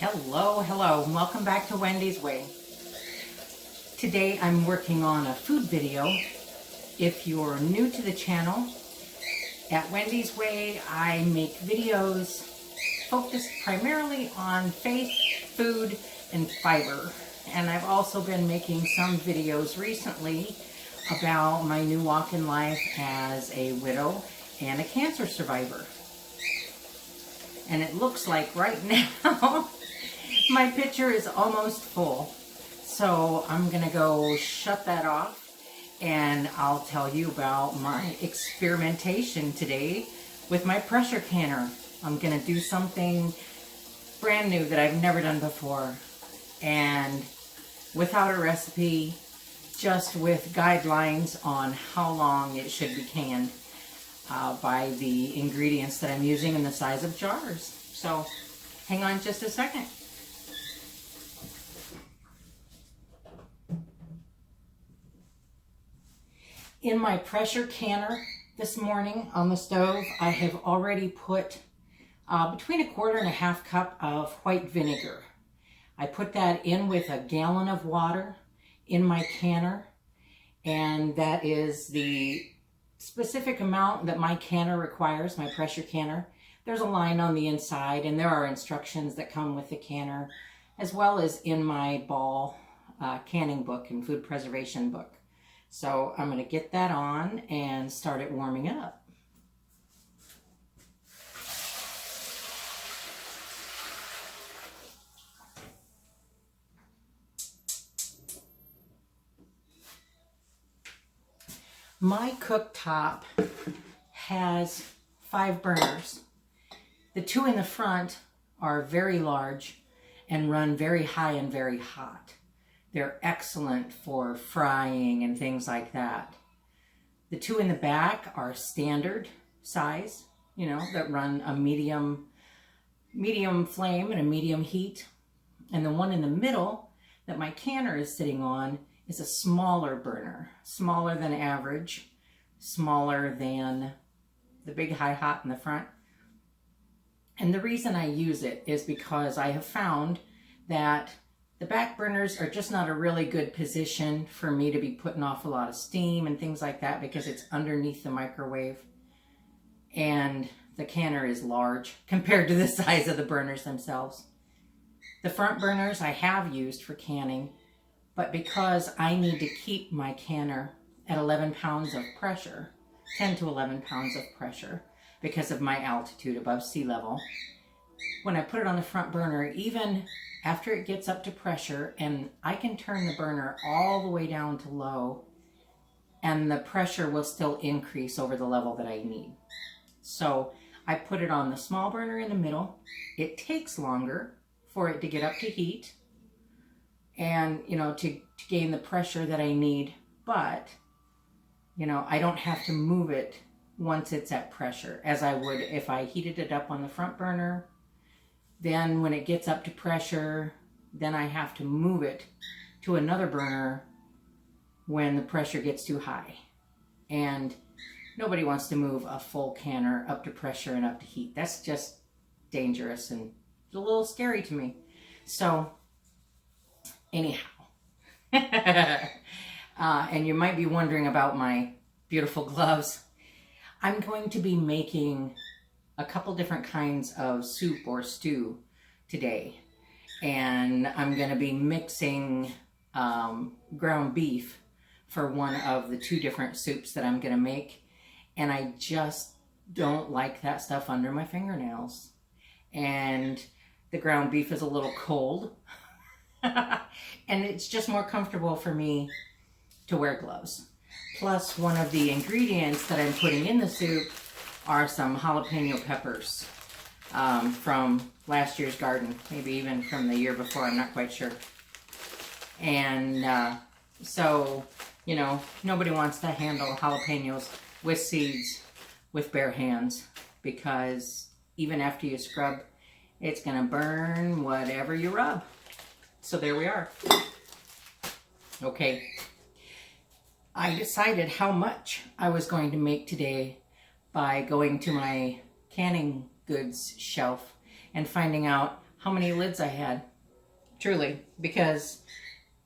Hello. Welcome back to Wendy's Way. Today I'm working on a food video. If you're new to the channel, at Wendy's Way I make videos focused primarily on faith, food, and fiber. And I've also been making some videos recently about my new walk in life as a widow and a cancer survivor. And it looks like right now my picture is almost full. So I'm gonna go shut that off and I'll tell you about my experimentation today with my pressure canner. I'm gonna do something brand new that I've never done before, and without a recipe, just with guidelines on how long it should be canned by the ingredients that I'm using in the size of jars. So hang on just a second. In my pressure canner this morning on the stove, I have already put between 1/4 and 1/2 cup of white vinegar. I put that in with a gallon of water in my canner, and that is the specific amount that my canner requires, my pressure canner. There's a line on the inside, and there are instructions that come with the canner, as well as in my ball canning book and food preservation book. So I'm going to get that on and start it warming up. My cooktop has 5 burners. The 2 in the front are very large and run very high and very hot. They're excellent for frying and things like that. The 2 in the back are standard size, that run a medium flame and a medium heat. And the one in the middle that my canner is sitting on is a smaller burner, smaller than average, smaller than the big high hot in the front. And the reason I use it is because I have found that the back burners are just not a really good position for me to be putting off a lot of steam and things like that, because it's underneath the microwave. And the canner is large compared to the size of the burners themselves. The front burners I have used for canning, but because I need to keep my canner at 11 pounds of pressure, 10 to 11 pounds of pressure, because of my altitude above sea level, when I put it on the front burner, even after it gets up to pressure, and I can turn the burner all the way down to low, and the pressure will still increase over the level that I need. So I put it on the small burner in the middle. It takes longer for it to get up to heat and, to gain the pressure that I need, but, I don't have to move it once it's at pressure, as I would if I heated it up on the front burner. Then when it gets up to pressure, then I have to move it to another burner when the pressure gets too high. And nobody wants to move a full canner up to pressure and up to heat. That's just dangerous and a little scary to me. So anyhow, and you might be wondering about my beautiful gloves. I'm going to be making a couple different kinds of soup or stew today, and I'm going to be mixing ground beef for one of the 2 different soups that I'm going to make, and I just don't like that stuff under my fingernails, and the ground beef is a little cold and it's just more comfortable for me to wear gloves. Plus, one of the ingredients that I'm putting in the soup are some jalapeno peppers from last year's garden, maybe even from the year before, I'm not quite sure. And so, nobody wants to handle jalapenos with seeds with bare hands, because even after you scrub, it's going to burn whatever you rub. So there we are. Okay. I decided how much I was going to make today by going to my canning goods shelf and finding out how many lids I had. Truly, because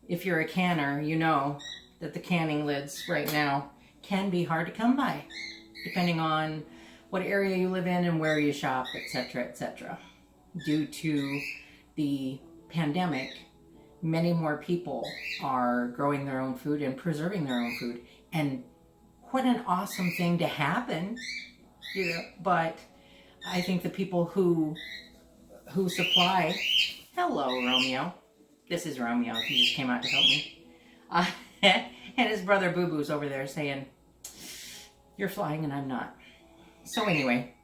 if you're a canner, you know that the canning lids right now can be hard to come by, depending on what area you live in and where you shop, etc., etc. Due to the pandemic, many more people are growing their own food and preserving their own food. And what an awesome thing to happen, you know. But I think the people who supply, hello Romeo, this is Romeo, he just came out to help me, and his brother Boo Boo's over there saying, you're flying and I'm not. So anyway,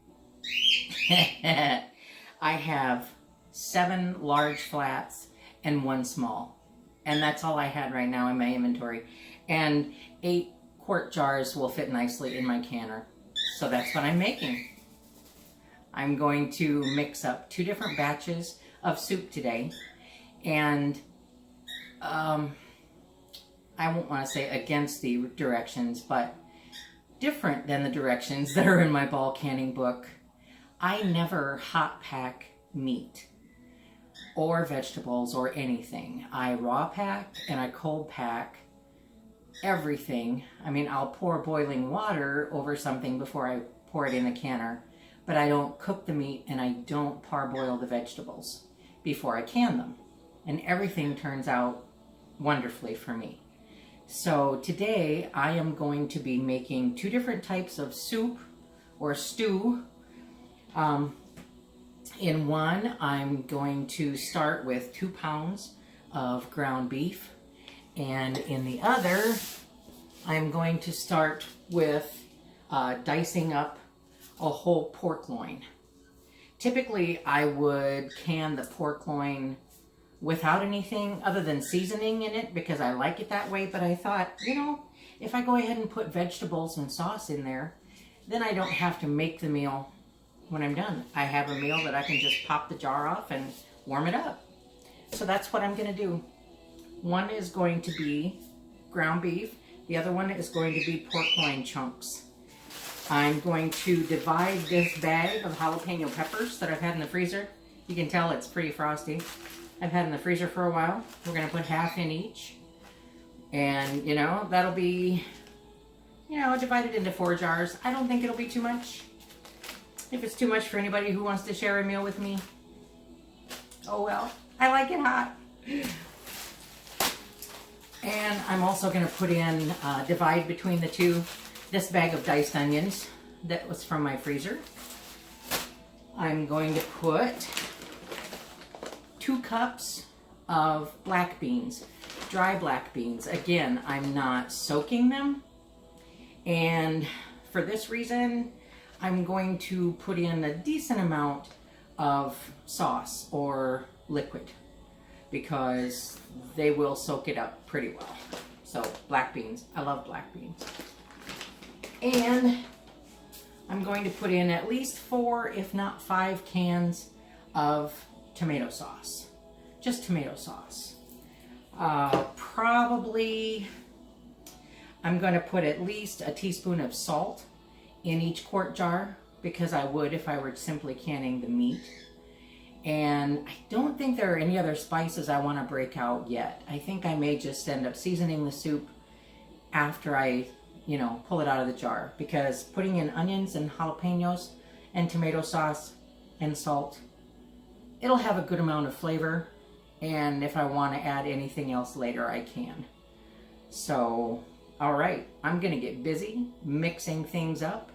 I have 7 large flats and 1 small, and that's all I had right now in my inventory. And 8 quart jars will fit nicely in my canner. So that's what I'm making. I'm going to mix up 2 different batches of soup today, and I won't want to say against the directions, but different than the directions that are in my ball canning book. I never hot pack meat or vegetables or anything. I raw pack and I cold pack everything. I mean, I'll pour boiling water over something before I pour it in the canner, but I don't cook the meat and I don't parboil the vegetables before I can them. And everything turns out wonderfully for me. So today I am going to be making 2 different types of soup or stew. In one, I'm going to start with 2 pounds of ground beef, and in the other, I'm going to start with dicing up a whole pork loin. Typically, I would can the pork loin without anything other than seasoning in it because I like it that way, but I thought, you know, if I go ahead and put vegetables and sauce in there, then I don't have to make the meal when I'm done. I have a meal that I can just pop the jar off and warm it up. So that's what I'm going to do. One is going to be ground beef. The other one is going to be pork loin chunks. I'm going to divide this bag of jalapeno peppers that I've had in the freezer. You can tell it's pretty frosty. I've had in the freezer for a while. We're going to put half in each. And, you know, that'll be, you know, divided into 4 jars. I don't think it'll be too much. If it's too much for anybody who wants to share a meal with me, oh well. I like it hot. And I'm also going to put in, divide between the 2, this bag of diced onions that was from my freezer. I'm going to put 2 cups of black beans, dry black beans. Again, I'm not soaking them. And for this reason, I'm going to put in a decent amount of sauce or liquid because they will soak it up pretty well. So black beans, I love black beans. And I'm going to put in at least 4, if not 5 cans of tomato sauce. Just tomato sauce. Probably I'm going to put at least a teaspoon of salt in each quart jar because I would if I were simply canning the meat. And I don't think there are any other spices I want to break out yet. I think I may just end up seasoning the soup after I, you know, pull it out of the jar, because putting in onions and jalapenos and tomato sauce and salt, it'll have a good amount of flavor, and if I want to add anything else later, I can. So, all right, I'm going to get busy mixing things up,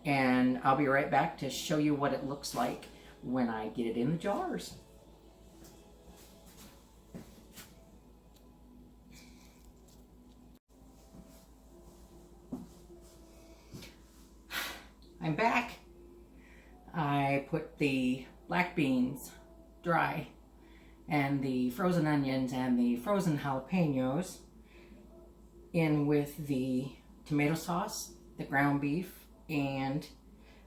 and I'll be right back to show you what it looks like when I get it in the jars. I'm back. I put the black beans dry and the frozen onions and the frozen jalapenos in with the tomato sauce, the ground beef, and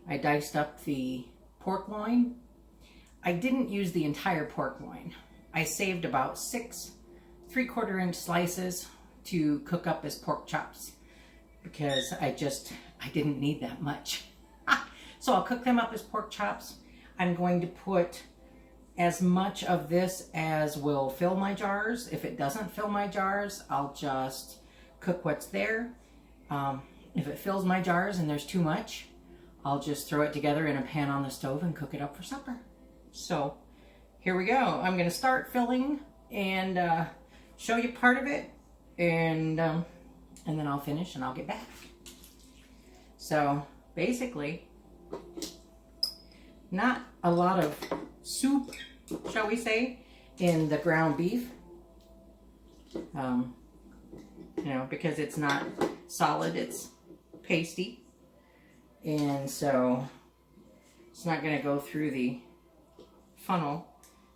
I diced up the pork loin. I didn't use the entire pork loin. I saved about 6 3/4 inch slices to cook up as pork chops because I didn't need that much. So I'll cook them up as pork chops. I'm going to put as much of this as will fill my jars. If it doesn't fill my jars, I'll just cook what's there. If it fills my jars and there's too much, I'll just throw it together in a pan on the stove and cook it up for supper. So here we go. I'm going to start filling and show you part of it, and then I'll finish and I'll get back. So basically, not a lot of soup, shall we say, in the ground beef. You know, because it's not solid, it's pasty. And so it's not going to go through the funnel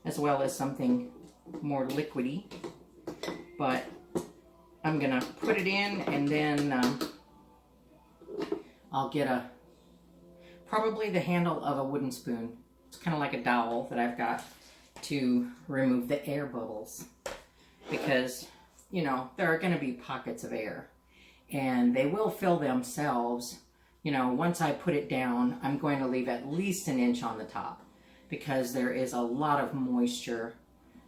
as well as something more liquidy. But I'm going to put it in, and then I'll get probably the handle of a wooden spoon. It's kind of like a dowel that I've got to remove the air bubbles, because, you know, there are going to be pockets of air and they will fill themselves. You know, once I put it down, I'm going to leave at least an inch on the top, because there is a lot of moisture,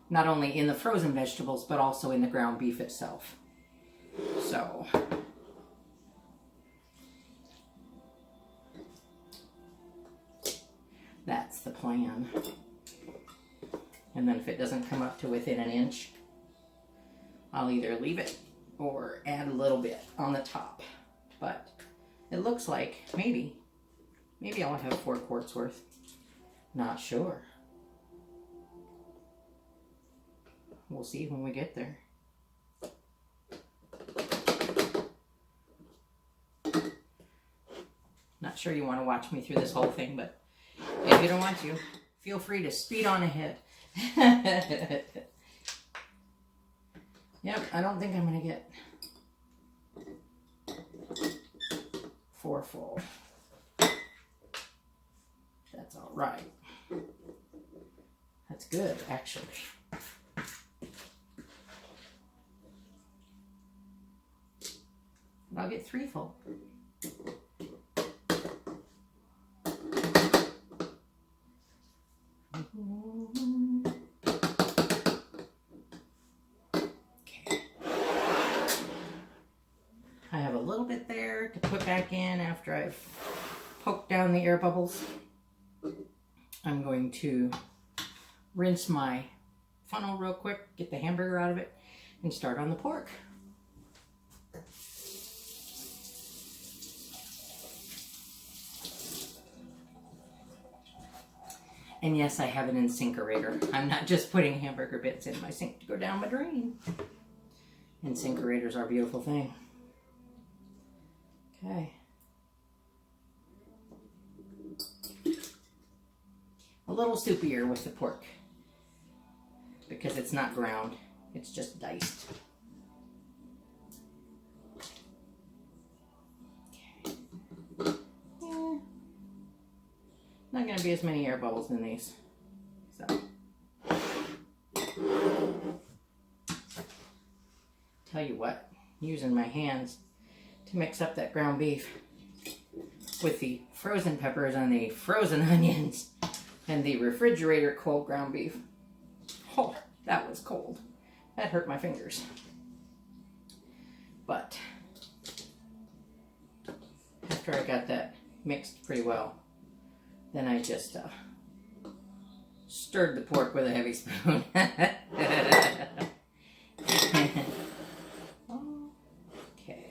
not only in the frozen vegetables, but also in the ground beef itself. So that's the plan. And then if it doesn't come up to within an inch, I'll either leave it or add a little bit on the top. But it looks like maybe I'll have 4 quarts worth. Not sure. We'll see when we get there. Not sure you want to watch me through this whole thing, but if you don't want to, feel free to speed on ahead. Yep, I don't think I'm going to get 4 full. That's all right. That's good, actually. I'll get 3 full. I have a little bit there to put back in after I've poked down the air bubbles. I'm going to rinse my funnel real quick, get the hamburger out of it, and start on the pork. And yes, I have an incinerator. I'm not just putting hamburger bits in my sink to go down my drain. Incinerators are a beautiful thing. Okay. A little soupier with the pork, because it's not ground, it's just diced. Okay. Yeah. Not going to be as many air bubbles in these. So, tell you what, using my hands to mix up that ground beef with the frozen peppers and the frozen onions and the refrigerator cold ground beef. Oh, that was cold. That hurt my fingers. But after I got that mixed pretty well, then I just stirred the pork with a heavy spoon. Okay.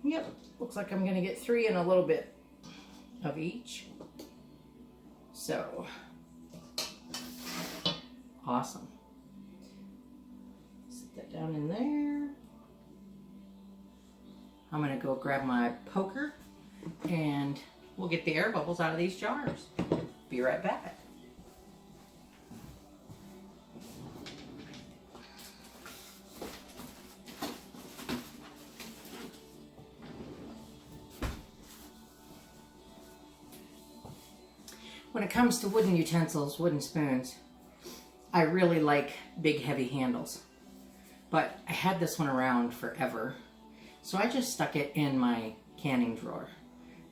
Yep, looks like I'm going to get 3 and a little bit of each. So, awesome. Set that down in there. I'm going to go grab my poker and we'll get the air bubbles out of these jars. Be right back. When it comes to wooden utensils, wooden spoons, I really like big heavy handles, but I had this one around forever. So I just stuck it in my canning drawer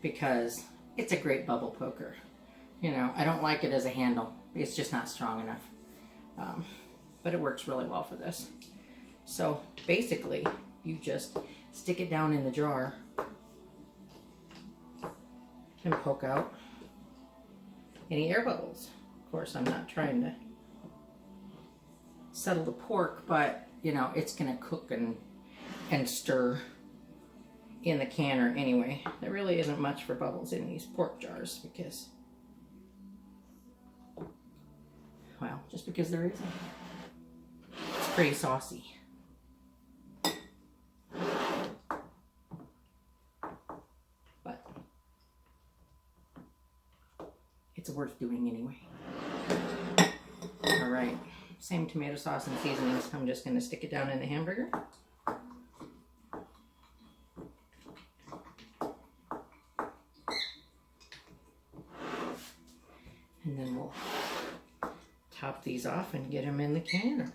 because it's a great bubble poker. You know, I don't like it as a handle. It's just not strong enough. But it works really well for this. So basically, you just stick it down in the jar and poke out any air bubbles. Of course, I'm not trying to settle the pork, but you know, it's gonna cook and stir in the canner anyway. There really isn't much for bubbles in these pork jars because, well, just because there isn't. It's pretty saucy. But it's worth doing anyway. All right, same tomato sauce and seasonings. I'm just gonna stick it down in the hamburger. And then we'll top these off and get them in the canner.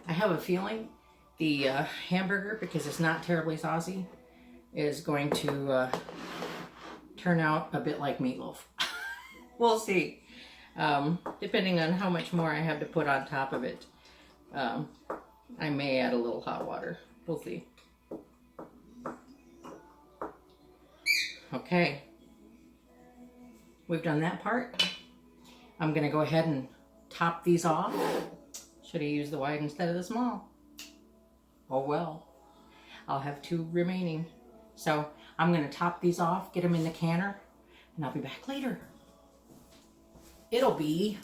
I have a feeling the hamburger, because it's not terribly saucy, is going to turn out a bit like meatloaf. We'll see. Depending on how much more I have to put on top of it. I may add a little hot water. We'll see. Okay. We've done that part. I'm going to go ahead and top these off. Should have used the wide instead of the small. Oh well. I'll have 2 remaining. So I'm going to top these off, get them in the canner, and I'll be back later. It'll be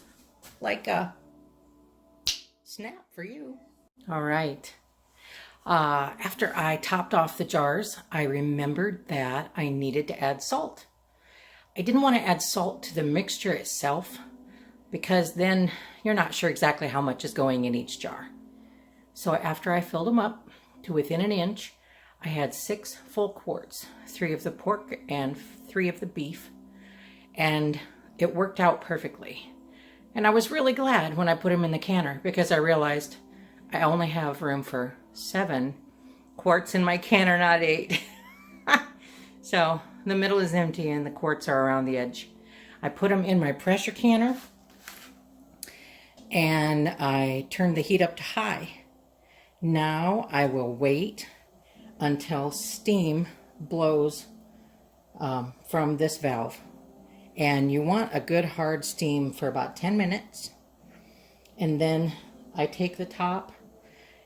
like a snap for you. All right. After I topped off the jars, I remembered that I needed to add salt. I didn't want to add salt to the mixture itself because then you're not sure exactly how much is going in each jar. So after I filled them up to within an inch, I had 6 full quarts, 3 of the pork and 3 of the beef, and it worked out perfectly. And I was really glad when I put them in the canner because I realized I only have room for 7 quarts in my canner, not 8. So the middle is empty and the quarts are around the edge. I put them in my pressure canner and I turned the heat up to high. Now I will wait until steam blows from this valve. And you want a good hard steam for about 10 minutes. And then I take the top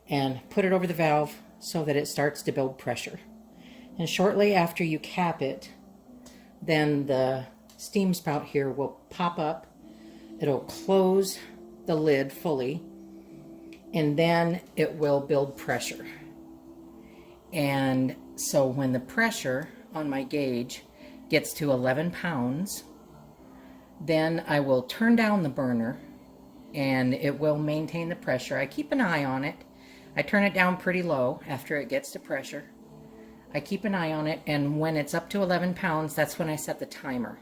and put it over the valve so that it starts to build pressure. And shortly after you cap it, then the steam spout here will pop up. It'll close the lid fully, and then it will build pressure. And so when the pressure on my gauge gets to 11 pounds, then I will turn down the burner and it will maintain the pressure. I keep an eye on it. I turn it down pretty low after it gets to pressure. I keep an eye on it, and when it's up to 11 pounds, that's when I set the timer.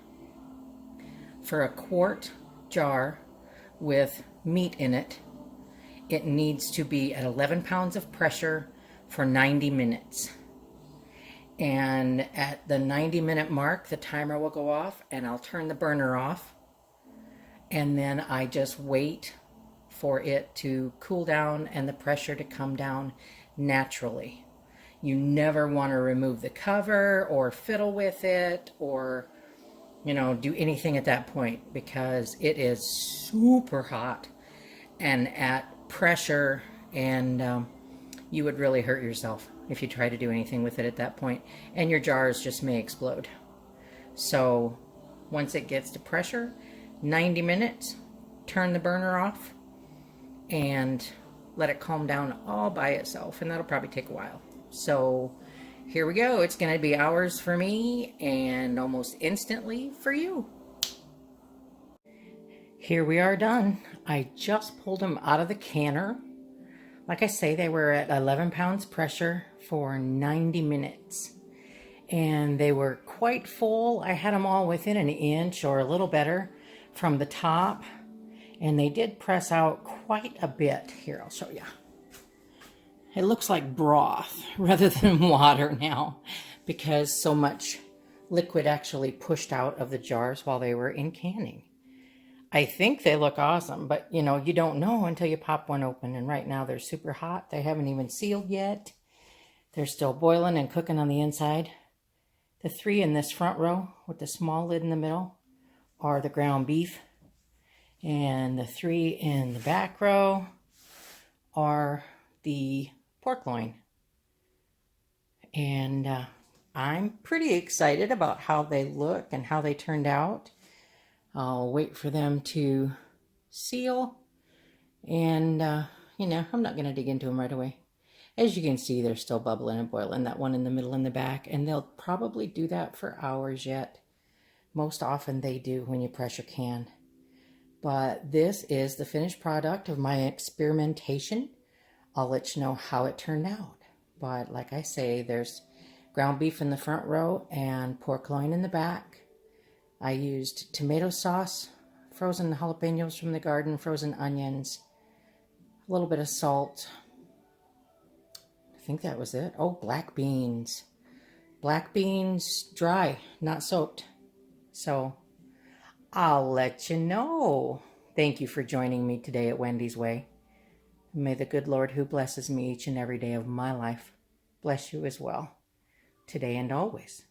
For a quart jar with meat in it, it needs to be at 11 pounds of pressure for 90 minutes. And at the 90-minute mark, the timer will go off, and I'll turn the burner off. And then I just wait for it to cool down and the pressure to come down naturally. You never want to remove the cover or fiddle with it or, you know, do anything at that point because it is super hot and at pressure, and you would really hurt yourself if you try to do anything with it at that point, and your jars just may explode. So once it gets to pressure, 90 minutes, turn the burner off and let it calm down all by itself, and that'll probably take a while. So here we go. It's going to be hours for me and almost instantly for you. Here we are done. I just pulled them out of the canner. Like I say, they were at 11 pounds pressure for 90 minutes. And they were quite full. I had them all within an inch or a little better from the top, and they did press out quite a bit. Here, I'll show you. It looks like broth rather than water now because so much liquid actually pushed out of the jars while they were in canning. I think they look awesome, but you know, you don't know until you pop one open. And right now they're super hot. They haven't even sealed yet. They're still boiling and cooking on the inside. The 3 in this front row with the small lid in the middle are the ground beef. And the 3 in the back row are the pork loin. And I'm pretty excited about how they look and how they turned out. I'll wait for them to seal. And, you know, I'm not going to dig into them right away. As you can see, they're still bubbling and boiling, that one in the middle and the back. And they'll probably do that for hours yet. Most often they do when you pressure can. But this is the finished product of my experimentation. I'll let you know how it turned out. But like I say, there's ground beef in the front row and pork loin in the back. I used tomato sauce, frozen jalapenos from the garden, frozen onions, a little bit of salt. I think that was it. Oh, black beans. Black beans dry, not soaked. So I'll let you know. Thank you for joining me today at Wendy's Way. May the good Lord who blesses me each and every day of my life bless you as well, today and always.